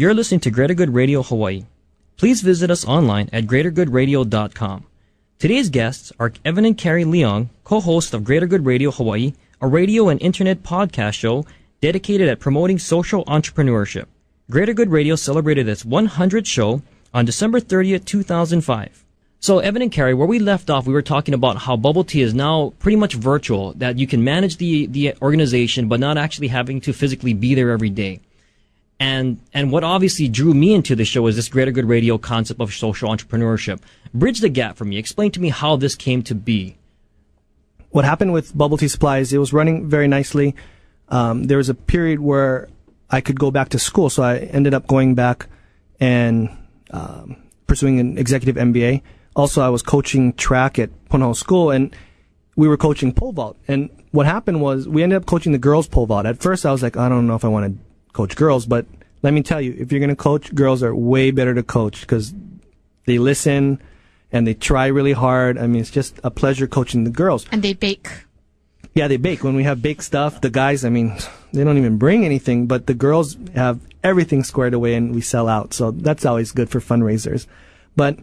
You're listening to Greater Good Radio Hawaii. Please visit us online at greatergoodradio.com. Today's guests are Evan and Kari Leong, co-hosts of Greater Good Radio Hawaii, a radio and internet podcast show dedicated at promoting social entrepreneurship. Greater Good Radio celebrated its 100th show on December 30th, 2005. So, Evan and Kari, where we left off, we were talking about how bubble tea is now pretty much virtual, that you can manage the organization, but not actually having to physically be there every day. And what obviously drew me into the show is this Greater Good Radio concept of social entrepreneurship. Bridge the gap for me. Explain to me how this came to be. What happened with Bubble Tea Supplies, it was running very nicely. There was a period where I could go back to school, so I ended up going back and pursuing an executive MBA. Also, I was coaching track at Punahou School, and we were coaching pole vault. And what happened was we ended up coaching the girls' pole vault. At first, I was like, I don't know if I want to coach girls, but let me tell you, if you're going to coach, girls are way better to coach because they listen and they try really hard. I mean, it's just a pleasure coaching the girls. And they bake. Yeah, they bake. When we have bake stuff, the guys, I mean, they don't even bring anything, but the girls have everything squared away and we sell out. So that's always good for fundraisers. But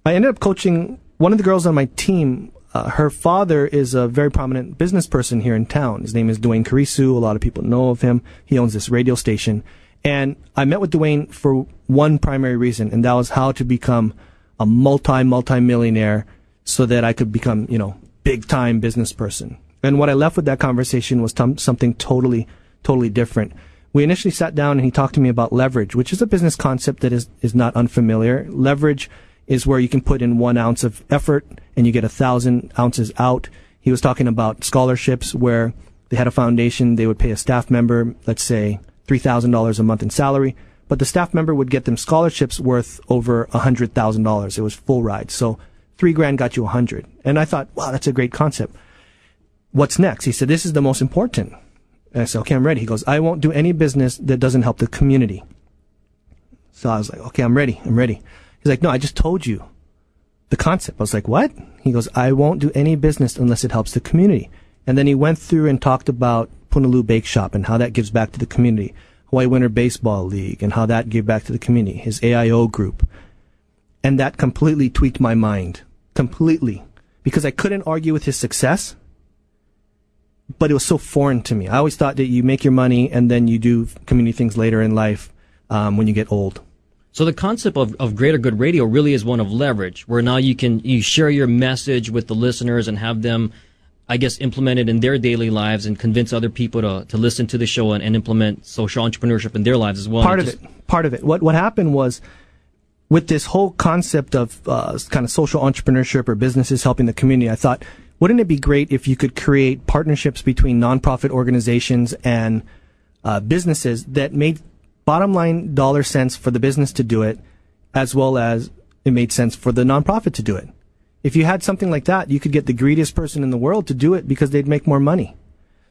I ended up coaching one of the girls on my team. Her father is a very prominent business person here in town. His name is Dwayne Karisu. A lot of people know of him. He owns this radio station. And I met with Dwayne for one primary reason, and that was how to become a multi-millionaire so that I could become, big-time business person. And what I left with that conversation was something totally different. We initially sat down and he talked to me about leverage, which is a business concept that is not unfamiliar. Leverage is where you can put in 1 ounce of effort and you get 1,000 ounces out. He was talking about scholarships where they had a foundation. They would pay a staff member, let's say, $3,000 a month in salary, but the staff member would get them scholarships worth over $100,000. It was full ride. So $3,000 got you 100. And I thought, wow, that's a great concept. What's next? He said, this is the most important. And I said, okay, I'm ready. He goes, I won't do any business that doesn't help the community. So I was like, okay, I'm ready. He's like, no, I just told you the concept. I was like, what? He goes, I won't do any business unless it helps the community. And then he went through and talked about Punaluu Bake Shop and how that gives back to the community, Hawaii Winter Baseball League and how that gave back to the community, his AIO group. And that completely tweaked my mind. Completely. Because I couldn't argue with his success, but it was so foreign to me. I always thought that you make your money and then you do community things later in life when you get old. So the concept of Greater Good Radio really is one of leverage, where now you share your message with the listeners and have them, I guess, implement it in their daily lives and convince other people to listen to the show and implement social entrepreneurship in their lives as well. Part of it. What happened was, with this whole concept of kind of social entrepreneurship or businesses helping the community, I thought, wouldn't it be great if you could create partnerships between nonprofit organizations and businesses that made bottom line dollar cents for the business to do it, as well as it made sense for the nonprofit to do it. If you had something like that, you could get the greediest person in the world to do it because they'd make more money.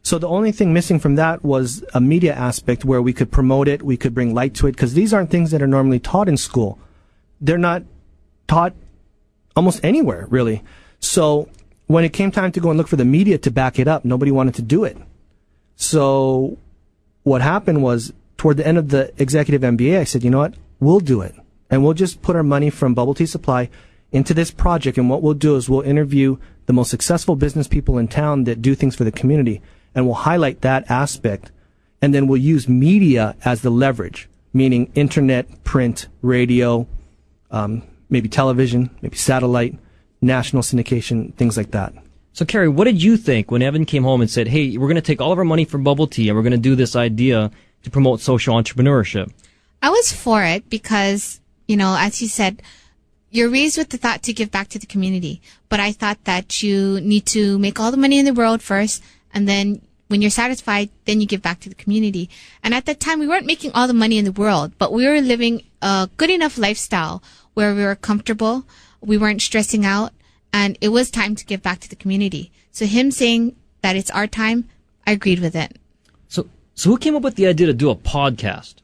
So the only thing missing from that was a media aspect where we could promote it, we could bring light to it, because these aren't things that are normally taught in school. They're not taught almost anywhere, really. So when it came time to go and look for the media to back it up, nobody wanted to do it. So what happened was, toward the end of the executive MBA, I said, you know what? We'll do it. And we'll just put our money from Bubble Tea Supply into this project. And what we'll do is we'll interview the most successful business people in town that do things for the community. And we'll highlight that aspect. And then we'll use media as the leverage, meaning internet, print, radio, maybe television, maybe satellite, national syndication, things like that. So, Kari, what did you think when Evan came home and said, hey, we're going to take all of our money from bubble tea and we're going to do this idea to promote social entrepreneurship? I was for it because, as you said, you're raised with the thought to give back to the community. But I thought that you need to make all the money in the world first, and then when you're satisfied, then you give back to the community. And at that time, we weren't making all the money in the world, but we were living a good enough lifestyle where we were comfortable, we weren't stressing out, and it was time to give back to the community. So him saying that it's our time, I agreed with it. So who came up with the idea to do a podcast?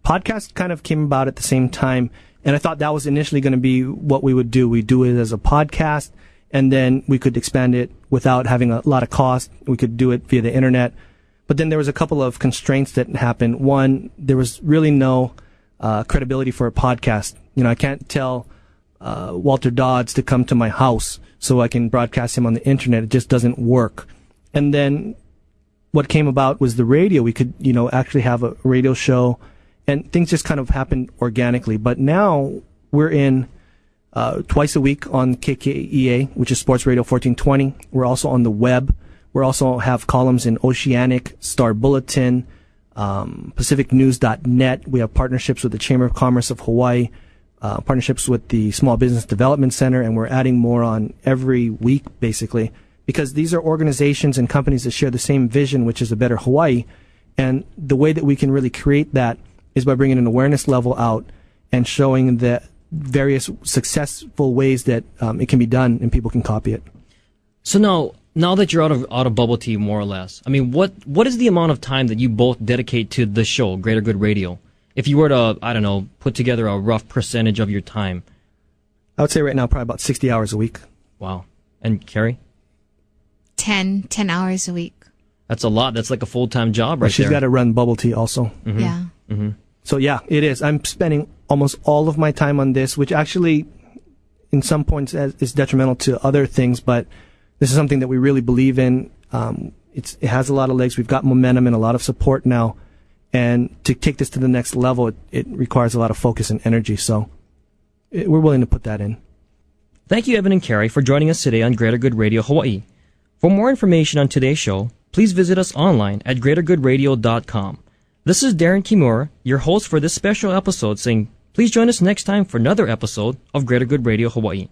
Podcast kind of came about at the same time, and I thought that was initially going to be what we would do. We'd do it as a podcast, and then we could expand it without having a lot of cost. We could do it via the internet. But then there was a couple of constraints that happened. One, there was really no credibility for a podcast. I can't tell Walter Dodds to come to my house so I can broadcast him on the internet. It just doesn't work. And then what came about was the radio. We could, actually have a radio show, and things just kind of happened organically. But now we're in twice a week on KKEA, which is Sports Radio 1420. We're also on the web. We also have columns in Oceanic, Star Bulletin, PacificNews.net. We have partnerships with the Chamber of Commerce of Hawaii, partnerships with the Small Business Development Center, and we're adding more on every week, basically, because these are organizations and companies that share the same vision, which is a better Hawaii. And the way that we can really create that is by bringing an awareness level out and showing the various successful ways that it can be done and people can copy it. So now that you're out of bubble tea, more or less, I mean, what is the amount of time that you both dedicate to the show, Greater Good Radio? If you were to, I don't know, put together a rough percentage of your time. I would say right now probably about 60 hours a week. Wow. And Kari? 10 hours a week. That's a lot. That's like a full-time job right there. She's got to run bubble tea also. Mm-hmm. Yeah. Mm-hmm. So yeah, it is. I'm spending almost all of my time on this, which actually in some points is detrimental to other things, but this is something that we really believe in. It has a lot of legs. We've got momentum and a lot of support now. And to take this to the next level, it requires a lot of focus and energy. So we're willing to put that in. Thank you, Evan and Kari, for joining us today on Greater Good Radio Hawaii. For more information on today's show, please visit us online at greatergoodradio.com. This is Darren Kimura, your host for this special episode, saying please join us next time for another episode of Greater Good Radio Hawaii.